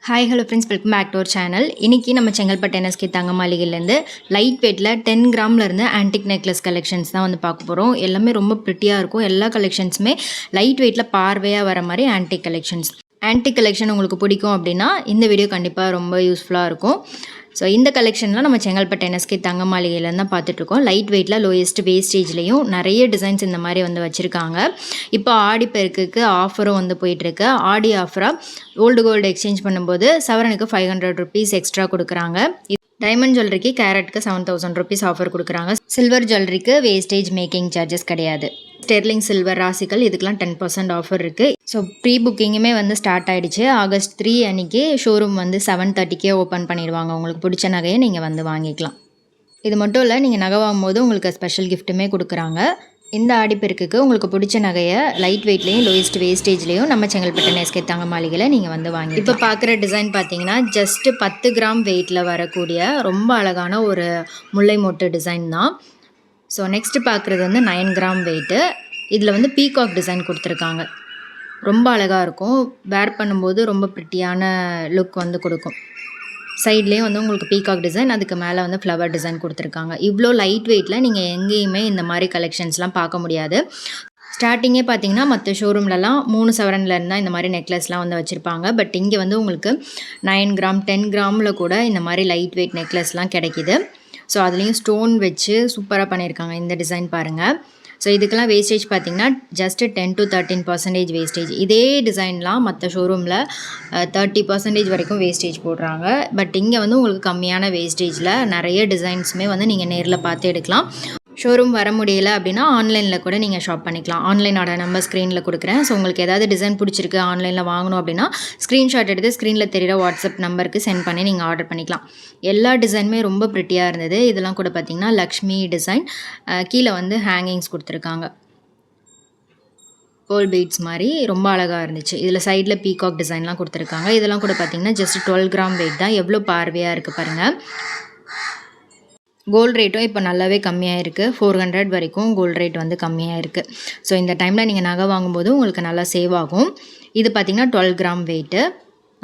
Hi hello friends, welcome back to our channel. இன்றைக்கி நம்ம Chengalpattu NSK தங்க மாளிகையிலேருந்து லைட் வெயிட்டில் 10 கிராம்லேருந்து ஆன்டிக் நெக்லஸ் கலெக்ஷன்ஸ் தான் வந்து பார்க்க போகிறோம். எல்லாமே ரொம்ப ப்ரிட்டியாக இருக்கும். எல்லா கலெக்ஷன்ஸுமே லைட் வெயிட்டில் பார்வையாக வர மாதிரி ஆன்டிக் கலெக்ஷன்ஸ். ஆன்டிக் கலெக்ஷன் உங்களுக்கு பிடிக்கும் அப்படின்னா இந்த வீடியோ கண்டிப்பாக ரொம்ப யூஸ்ஃபுல்லாக இருக்கும். ஸோ இந்த கலெக்ஷன்லாம் நம்ம செங்கல்பட்டு என்எஸ்கே தங்க மாளிகையிலேருந்து தான் பார்த்துட்ருக்கோம். லைட் வெயிட்டில் லோயஸ்ட் வேஸ்டேஜ்லேயும் நிறைய டிசைன்ஸ் இந்த மாதிரி வந்து வச்சுருக்காங்க. இப்போ ஆடி பெருக்குக்கு ஆஃபரும் வந்து போயிட்டுருக்கு. ஆடி ஆஃபராக ஓல்டு கோல்டு எக்ஸ்சேஞ்ச் பண்ணும்போது சவரனுக்கு 500 ருபீஸ் எக்ஸ்ட்ரா கொடுக்குறாங்க. டைமண்ட் ஜுவல்லரிக்கு கேரட்டுக்கு 7000 ருபீஸ் ஆஃபர் கொடுக்குறாங்க. சில்வர் ஜுவல்லரிக்கு வேஸ்டேஜ் மேக்கிங் சார்ஜஸ் கிடையாது. ஸ்டெர்லிங் சில்வர் ராசிகள் இதுக்கெலாம் 10% ஆஃபர் இருக்குது. ஸோ ப்ரீ புக்கிங்குமே வந்து ஸ்டார்ட் ஆகிடுச்சு. ஆகஸ்ட் 3 அன்றைக்கி ஷோரூம் வந்து 7:30க்கே ஓப்பன் பண்ணிடுவாங்க. உங்களுக்கு பிடிச்ச நகையை நீங்கள் வந்து வாங்கிக்கலாம். இது மட்டும் இல்லை, நீங்கள் நகை வாங்கும்போது உங்களுக்கு ஸ்பெஷல் கிஃப்ட்டுமே கொடுக்குறாங்க. இந்த ஆடிப்பெருக்குக்கு உங்களுக்கு பிடிச்ச நகையை லைட் வெயிட்லேயும் லோயஸ்ட் வேஸ்டேஜ்லேயும் நம்ம செங்கல்பட்டு என்எஸ்கே தங்க மாளிகையில் நீங்கள் வந்து வாங்கி இப்போ பார்க்குற டிசைன் பார்த்தீங்கன்னா ஜஸ்ட்டு 10 கிராம் வெயிட்டில் வரக்கூடிய ரொம்ப அழகான ஒரு முல்லை மொட்டு டிசைன் தான். ஸோ நெக்ஸ்ட்டு பார்க்குறது வந்து 9 கிராம் வெயிட்டு. இதில் வந்து பீகாக் டிசைன் கொடுத்துருக்காங்க. ரொம்ப அழகாக இருக்கும். வேர் பண்ணும்போது ரொம்ப ப்ரிட்டியான லுக் வந்து கொடுக்கும். சைட்லேயும் வந்து உங்களுக்கு பீகாக் டிசைன், அதுக்கு மேலே வந்து ஃப்ளவர் டிசைன் கொடுத்துருக்காங்க. இவ்வளோ லைட் வெயிட்டில் நீங்கள் எங்கேயுமே இந்த மாதிரி கலெக்ஷன்ஸ்லாம் பார்க்க முடியாது. ஸ்டார்டிங்கே பார்த்தீங்கன்னா மற்ற ஷோரூம்லலாம் 3 சவரன்லேருந்து தான் இந்த மாதிரி நெக்லஸ்லாம் வந்து வச்சுருப்பாங்க. பட் இங்கே வந்து உங்களுக்கு 9 கிராம் 10 கிராமில் கூட இந்த மாதிரி லைட் வெயிட் நெக்லஸ்லாம் கிடைக்கிது. ஸோ அதுலேயும் ஸ்டோன் வச்சு சூப்பராக பண்ணியிருக்காங்க. இந்த டிசைன் பாருங்கள். ஸோ இதுக்கெல்லாம் வேஸ்டேஜ் பார்த்திங்கன்னா ஜஸ்ட்டு 10 to 13% வேஸ்டேஜ். இதே டிசைன்லாம் மற்ற ஷோரூமில் 30% வரைக்கும் வேஸ்டேஜ் போடுறாங்க. பட் இங்கே வந்து உங்களுக்கு கம்மியான வேஸ்டேஜில் நிறைய டிசைன்ஸுமே வந்து நீங்கள் நேரில் பார்த்து எடுக்கலாம். ஷோரூம் வர முடியல அப்படின்னா ஆன்லைனில் கூட நீங்கள் ஷாப் பண்ணிக்கலாம். ஆன்லைனோட நம்பர் ஸ்க்ரீனில் கொடுக்குறேன். ஸோ உங்களுக்கு ஏதாவது டிசைன் பிடிச்சிருக்கு ஆன்லைனில் வாங்கணும் அப்படின்னா ஸ்க்ரீன்ஷாட் எடுத்து ஸ்க்ரீனில் தெரிகிற வாட்ஸ்அப் நம்பருக்கு சென்ட் பண்ணி நீங்கள் ஆர்டர் பண்ணிக்கலாம். எல்லா டிசைனுமே ரொம்ப ப்ரிட்டியாக இருந்தது. இதெல்லாம் கூட பார்த்திங்கன்னா லக்ஷ்மி டிசைன், கீழே வந்து ஹேங்கிங்ஸ் கொடுத்துருக்காங்க. கோல் பீட்ஸ் மாதிரி ரொம்ப அழகாக இருந்துச்சு. இதில் சைடில் பீகாக் டிசைன்லாம் கொடுத்துருக்காங்க. இதெல்லாம் கூட பார்த்திங்கன்னா ஜஸ்ட் 12 கிராம் வெயிட் தான். எவ்வளோ பார்வையாக இருக்குது பாருங்கள். கோல்டு ரேட்டும் இப்போ நல்லாவே கம்மியாக இருக்குது. 400 வரைக்கும் கோல்டு ரேட் வந்து கம்மியாக இருக்குது. ஸோ இந்த டைமில் நீங்கள் நகை வாங்கும்போது உங்களுக்கு நல்லா சேவ் ஆகும். இது பார்த்திங்கன்னா 12 கிராம் வெயிட்டு.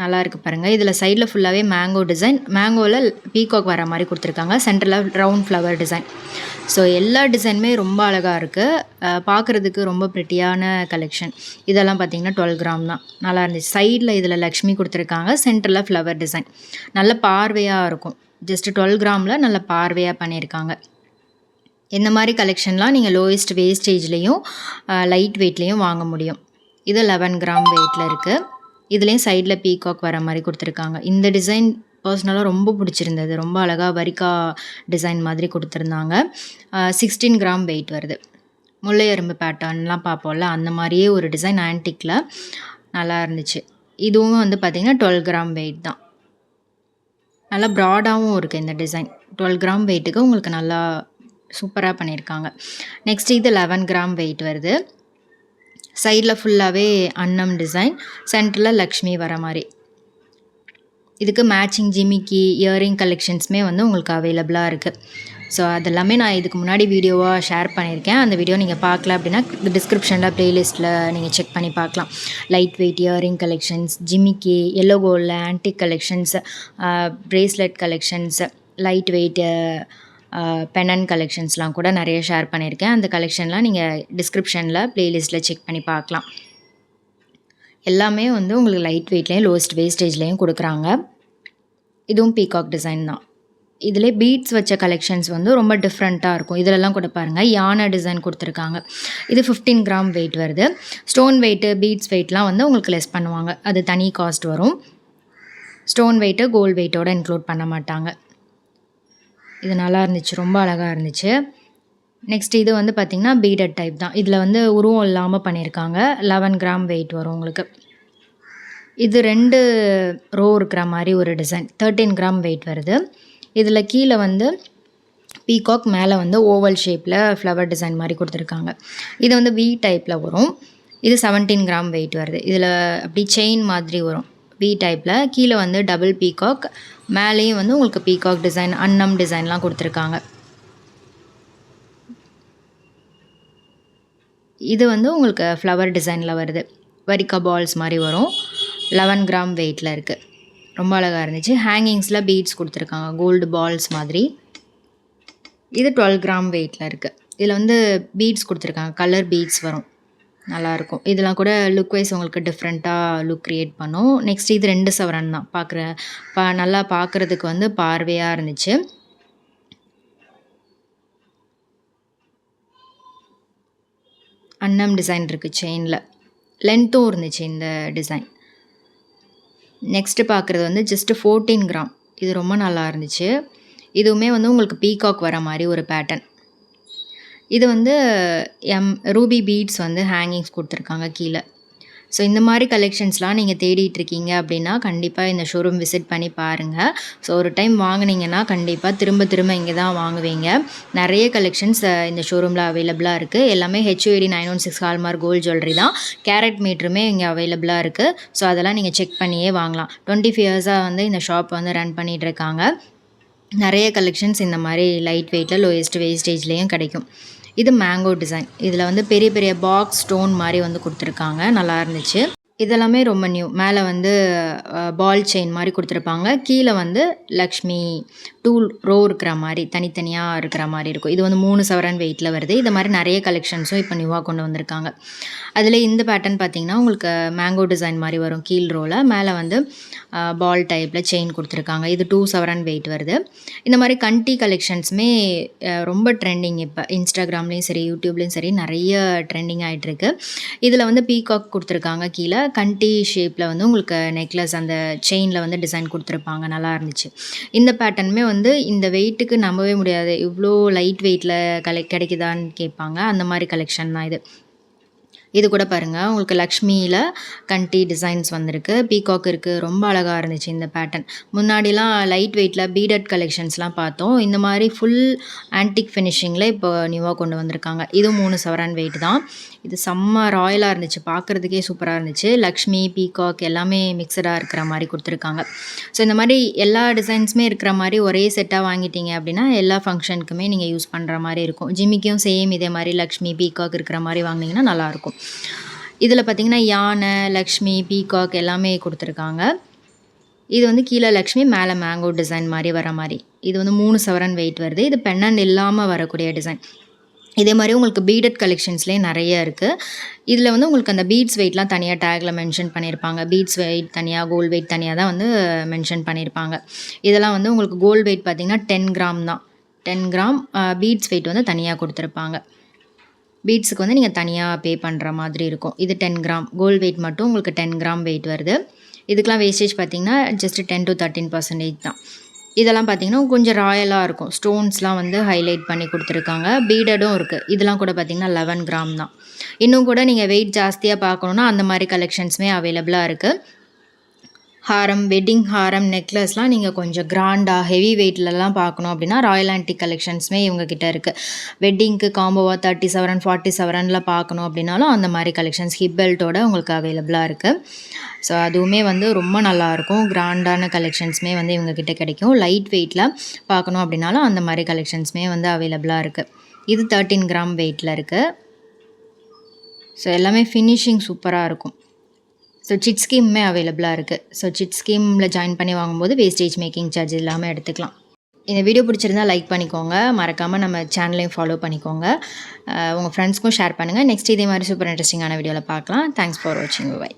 நல்லா இருக்குது பாருங்கள். இதில் சைடில் ஃபுல்லாகவே மேங்கோ டிசைன், மேங்கோவில் பீகாக் வர மாதிரி கொடுத்துருக்காங்க. சென்டரில் ரவுண்ட் ஃப்ளவர் டிசைன். ஸோ எல்லா டிசைனுமே ரொம்ப அழகாக இருக்குது. பார்க்குறதுக்கு ரொம்ப ப்ரிட்டியான கலெக்ஷன். இதெல்லாம் பார்த்திங்கன்னா 12 கிராம் தான். நல்லா இருந்துச்சு. சைடில் இதில் லக்ஷ்மி கொடுத்துருக்காங்க. சென்டரில் ஃப்ளவர் டிசைன் நல்ல பார்வையாக இருக்கும். ஜஸ்ட்டு 12 கிராமில் நல்ல பார்வையாக பண்ணியிருக்காங்க. இந்த மாதிரி கலெக்ஷன்லாம் நீங்கள் லோயஸ்ட் வேஸ்டேஜ்லேயும் லைட் வெயிட்லேயும் வாங்க முடியும். இது 11 கிராம் வெயிட்டில் இருக்குது. இதுலேயும் சைடில் பீகாக் வர மாதிரி கொடுத்துருக்காங்க. இந்த டிசைன் பர்சனலாக ரொம்ப பிடிச்சிருந்தது. ரொம்ப அழகாக வரிக்கா டிசைன் மாதிரி கொடுத்துருந்தாங்க. 16 கிராம் வெயிட் வருது. முல்லை எறும்பு பேட்டர்ன்லாம் பார்ப்போம்ல, அந்த மாதிரியே ஒரு டிசைன் ஆன்டிக்கில் நல்லா இருந்துச்சு. இதுவும் வந்து பார்த்திங்கன்னா 12 கிராம் வெயிட் தான். நல்லா ப்ராடாகவும் இருக்குது இந்த டிசைன். 12 கிராம் வெயிட்டுக்கு உங்களுக்கு நல்லா சூப்பராக பண்ணியிருக்காங்க. நெக்ஸ்ட் இது 11 கிராம் வெயிட் வருது. சைடில் ஃபுல்லாகவே அன்னம் டிசைன், சென்டரில் லக்ஷ்மி வர மாதிரி. இதுக்கு மேட்சிங் ஜிமிக்கி இயரிங் கலெக்ஷன்ஸுமே வந்து உங்களுக்கு அவைலபிளாக இருக்குது. ஸோ அதெல்லாமே நான் இதுக்கு முன்னாடி வீடியோவாக ஷேர் பண்ணியிருக்கேன். அந்த வீடியோ நீங்கள் பார்க்கல அப்படின்னா டிஸ்கிரிப்ஷனில் ப்ளேலிஸ்ட்டில் நீங்கள் செக் பண்ணி பார்க்கலாம். லைட் வெயிட் இயரிங் கலெக்ஷன்ஸ், ஜிமிக்கி, எல்லோ கோல்டில் antique collections, bracelet collections, light weight பெனன் கலெக்ஷன்ஸ்லாம் கூட நிறைய ஷேர் பண்ணியிருக்கேன். அந்த கலெக்ஷன்லாம் நீங்கள் டிஸ்கிரிப்ஷனில் ப்ளேலிஸ்ட்டில் செக் பண்ணி பார்க்கலாம். எல்லாமே வந்து உங்களுக்கு லைட் வெயிட்லேயும் லோஸ்ட் வேஸ்டேஜ்லேயும் கொடுக்குறாங்க. இதுவும் பீகாக் டிசைன் தான். இதிலே பீட்ஸ் வச்ச கலெக்ஷன்ஸ் வந்து ரொம்ப டிஃப்ரெண்ட்டாக இருக்கும். இதிலெல்லாம் கூட பாருங்கள் யானை டிசைன் கொடுத்துருக்காங்க. இது 15 கிராம் வெயிட் வருது. ஸ்டோன் வெயிட்டு பீட்ஸ் வெயிட்லாம் வந்து உங்களுக்கு லெஸ் பண்ணுவாங்க. அது தனி காஸ்ட் வரும். ஸ்டோன் வெயிட்டு கோல்டு வெயிட்டோடு இன்க்ளூட் பண்ண மாட்டாங்க. இது நல்லா இருந்துச்சு. ரொம்ப அழகாக இருந்துச்சு. நெக்ஸ்ட் இது வந்து பார்த்திங்கன்னா பீடட் டைப் தான். இதில் வந்து உருவம் இல்லாமல் பண்ணியிருக்காங்க. 11 கிராம் வெயிட் வரும் உங்களுக்கு. இது 2 ரோ இருக்கிற மாதிரி ஒரு டிசைன். 13 கிராம் வெயிட் வருது. இதில் கீழே வந்து பீகாக், மேலே வந்து ஓவல் ஷேப்பில் ஃப்ளவர் டிசைன் மாதிரி கொடுத்துருக்காங்க. இது வந்து வி டைப்பில் வரும். இது 17 கிராம் வெயிட் வருது. இதில் அப்படி செயின் மாதிரி வரும் வி டைப்பில். கீழே வந்து டபுள் பீகாக், மேலேயும் வந்து உங்களுக்கு பீகாக் டிசைன் அன்னம் டிசைன்லாம் கொடுத்துருக்காங்க. இது வந்து உங்களுக்கு ஃப்ளவர் டிசைனில் வருது. வரிக்கா பால்ஸ் மாதிரி வரும். 11 கிராம் வெயிட்டில் இருக்குது. ரொம்ப அழகாக இருந்துச்சு. ஹேங்கிங்ஸில் பீட்ஸ் கொடுத்துருக்காங்க, கோல்டு பால்ஸ் மாதிரி. இது 12 கிராம் வெயிட்டில் இருக்குது. இதில் வந்து பீட்ஸ் கொடுத்துருக்காங்க, கலர் பீட்ஸ் வரும், நல்லாயிருக்கும். இதெல்லாம் கூட லுக் வைஸ் உங்களுக்கு டிஃப்ரெண்ட்டாக லுக் க்ரியேட் பண்ணும். நெக்ஸ்ட் இது 2 சவரன் தான். நல்லா பார்க்குறதுக்கு வந்து பார்வையாக இருந்துச்சு. அன்னம் டிசைன் இருக்குது செயினில், லென்த்தும் இருந்துச்சு இந்த டிசைன். நெக்ஸ்ட்டு பார்க்குறது வந்து ஜஸ்ட்டு 14 கிராம். இது ரொம்ப நல்லா இருந்துச்சு. இதுவுமே வந்து உங்களுக்கு பீகாக் வர மாதிரி ஒரு பேட்டர்ன். இது வந்து ரூபி பீட்ஸ் வந்து ஹேங்கிங்ஸ் கொடுத்துருக்காங்க கீழே. ஸோ இந்த மாதிரி கலெக்ஷன்ஸ்லாம் நீங்கள் தேடிட்டு இருக்கீங்க அப்படின்னா கண்டிப்பாக இந்த ஷோரூம் விசிட் பண்ணி பாருங்கள். ஸோ ஒரு டைம் வாங்கினீங்கன்னா கண்டிப்பாக திரும்ப திரும்ப இங்கே தான் வாங்குவீங்க. நிறைய கலெக்ஷன்ஸ் இந்த ஷோரூமில் அவைலபிளாக இருக்குது. எல்லாமே HUID 916 ஹால்மார்க் கோல்ட் ஜுவல்லரி தான். கேரட் மீட்டருமே இங்கே அவைலபிளாக இருக்குது. ஸோ அதெல்லாம் நீங்கள் செக் பண்ணியே வாங்கலாம். 25 இயர்ஸாக வந்து இந்த ஷாப் வந்து ரன் பண்ணிகிட்ருக்காங்க. நிறைய கலெக்ஷன்ஸ் இந்த மாதிரி லைட் வெயிட்டில் லோயஸ்ட் வேஸ்டேஜ்லேயும் கிடைக்கும். இது மேங்கோ டிசைன். இதில் வந்து பெரிய பெரிய பாக்ஸ் ஸ்டோன் மாதிரி வந்து கொடுத்துருக்காங்க, நல்லா இருந்துச்சு. இதெல்லாமே ரொம்ப நியூ. மேலே வந்து பால் செயின் மாதிரி கொடுத்துருப்பாங்க. கீழே வந்து லக்ஷ்மி 2 ரோ இருக்கிற மாதிரி தனித்தனியாக இருக்கிற மாதிரி இருக்கும். இது வந்து 3 சவரன் வெயிட்டில் வருது. இது மாதிரி நிறைய கலெக்ஷன்ஸும் இப்போ நியூவாக கொண்டு வந்திருக்காங்க. அதில் இந்த பேட்டர்ன் பார்த்திங்கன்னா உங்களுக்கு மேங்கோ டிசைன் மாதிரி வரும் கீழ் ரோவில். மேலே வந்து பால் டைப்பில் செயின் கொடுத்துருக்காங்க. இது 2 சவரன் வெயிட் வருது. இந்த மாதிரி கண்டி கலெக்ஷன்ஸுமே ரொம்ப ட்ரெண்டிங். இப்போ இன்ஸ்டாகிராம்லேயும் சரி, யூடியூப்லேயும் சரி நிறைய ட்ரெண்டிங் ஆகிட்டுருக்கு. இதில் வந்து பீகாக் கொடுத்துருக்காங்க. கீழே கண்டி ஷேப்பில் வந்து உங்களுக்கு நெக்லஸ் அந்த செயினில் வந்து டிசைன் கொடுத்துருப்பாங்க, நல்லா இருந்துச்சு. இந்த பேட்டர்னுமே வந்து இந்த வெயிட்டுக்கு நம்பவே முடியாது, இவ்வளோ லைட் வெயிட்டில் கிடைக்குதான்னு கேட்பாங்க. அந்த மாதிரி கலெக்ஷன் தான் இது. இது கூட பாருங்கள், உங்களுக்கு லக்ஷ்மியில் கண்டி டிசைன்ஸ் வந்திருக்கு, பீகாக் இருக்குது. ரொம்ப அழகாக இருந்துச்சு இந்த பேட்டர்ன். முன்னாடிலாம் லைட் வெயிட்டில் பீடட் கலெக்ஷன்ஸ்லாம் பார்த்தோம். இந்த மாதிரி ஃபுல் ஆன்டிக் ஃபினிஷிங்கில் இப்போ நியூவாக கொண்டு வந்திருக்காங்க. இது 3 சவரன் வெயிட் தான். இது செம்ம ராயலாக இருந்துச்சு, பார்க்குறதுக்கே சூப்பராக இருந்துச்சு. லக்ஷ்மி, பீகாக் எல்லாமே மிக்சடாக இருக்கிற மாதிரி கொடுத்துருக்காங்க. ஸோ இந்த மாதிரி எல்லா டிசைன்ஸுமே இருக்கிற மாதிரி ஒரே செட்டாக வாங்கிட்டீங்க அப்படின்னா எல்லா ஃபங்க்ஷனுக்குமே நீங்கள் யூஸ் பண்ணுற மாதிரி இருக்கும். ஜிமிக்கும் சேம் இதே மாதிரி லக்ஷ்மி, பீகாக் இருக்கிற மாதிரி வாங்கினீங்கன்னா நல்லாயிருக்கும். இதில் பார்த்திங்கன்னா யானை, லக்ஷ்மி, பீகாக் எல்லாமே கொடுத்துருக்காங்க. இது வந்து கீழே லக்ஷ்மி, மேலே மேங்கோ டிசைன் மாதிரி வர மாதிரி. இது வந்து 3 சவரன் வெயிட் வருது. இது பெண்ணண்ட் இல்லாமல் வரக்கூடிய டிசைன். இதே மாதிரி உங்களுக்கு பீடட் கலெக்ஷன்ஸ்லேயே நிறைய இருக்குது. இதில் வந்து உங்களுக்கு அந்த பீட்ஸ் வெயிட்லாம் தனியாக டேக்கில் மென்ஷன் பண்ணியிருப்பாங்க. பீட்ஸ் வெயிட் தனியாக, கோல்டு வெயிட் தனியாக தான் வந்து மென்ஷன் பண்ணியிருப்பாங்க. இதெல்லாம் வந்து உங்களுக்கு கோல்டு வெயிட் பார்த்திங்கன்னா 10 கிராம் தான். 10 கிராம். பீட்ஸ் வெயிட் வந்து தனியாக கொடுத்துருப்பாங்க. பீட்ஸுக்கு வந்து நீங்கள் தனியாக பே பண்ணுற மாதிரி இருக்கும். இது 10 கிராம். கோல்டு வெயிட் மட்டும் உங்களுக்கு 10 கிராம் வெயிட் வருது. இதுக்கெலாம் வேஸ்டேஜ் பார்த்திங்கன்னா ஜஸ்ட் 10 to 13% தான். இதெல்லாம் பார்த்திங்கன்னா கொஞ்சம் ராயலாக இருக்கும். ஸ்டோன்ஸ்லாம் வந்து ஹைலைட் பண்ணி கொடுத்துருக்காங்க. பீடடும் இருக்குது. இதெல்லாம் கூட பார்த்திங்கன்னா 11 கிராம் தான். இன்னும் கூட நீங்கள் வெயிட் ஜாஸ்தியாக பார்க்கணுன்னா அந்த மாதிரி கலெக்ஷன்ஸுமே அவைலபிளாக இருக்குது. ஹாரம், வெட்டிங் ஹாரம், நெக்லஸ்லாம் நீங்கள் கொஞ்சம் கிராண்டாக ஹெவி வெயிட்லலாம் பார்க்கணும் அப்படின்னா ராயல் ஆன்டிக் கலெக்ஷன்ஸுமே இவங்ககிட்ட இருக்குது. வெட்டிங்க்கு காம்போவாக 30 சவரன் 40 சவரனில் பார்க்கணும் அப்படின்னாலும் அந்த மாதிரி கலெக்ஷன்ஸ் ஹிப் பெல்ட்டோட உங்களுக்கு அவைலபிளாக இருக்குது. ஸோ அதுவுமே வந்து ரொம்ப நல்லாயிருக்கும். கிராண்டான கலெக்ஷன்ஸுமே வந்து இவங்ககிட்ட கிடைக்கும். லைட் வெயிட்டில் பார்க்கணும் அப்படின்னாலும் அந்த மாதிரி கலெக்ஷன்ஸுமே வந்து அவைலபிளாக இருக்குது. இது 13 கிராம் வெயிட்டில் இருக்குது. ஸோ எல்லாமே ஃபினிஷிங் சூப்பராக இருக்கும். ஸோ சிட் ஸ்கீமுமே அவைலபிளாக இருக்குது. ஸோ சிட் ஸ்கீமில் ஜாயின் பண்ணி வாங்கும்போது வேஸ்டேஜ் மேக்கிங் சார்ஜ் இல்லாமல் எடுத்துக்கலாம். இந்த வீடியோ பிடிச்சிருந்தா லைக் பண்ணிக்கோங்க. மறக்காமல் நம்ம சேனலையும் ஃபாலோ பண்ணிக்கோங்க. உங்கள் ஃப்ரெண்ட்ஸ்க்கும் ஷேர் பண்ணுங்கள். நெக்ஸ்ட் இதே மாதிரி சூப்பர் இன்ட்ரெஸ்டிங்கான வீடியோவில் பார்க்கலாம். தேங்க்ஸ் ஃபார் வாட்சிங். பை.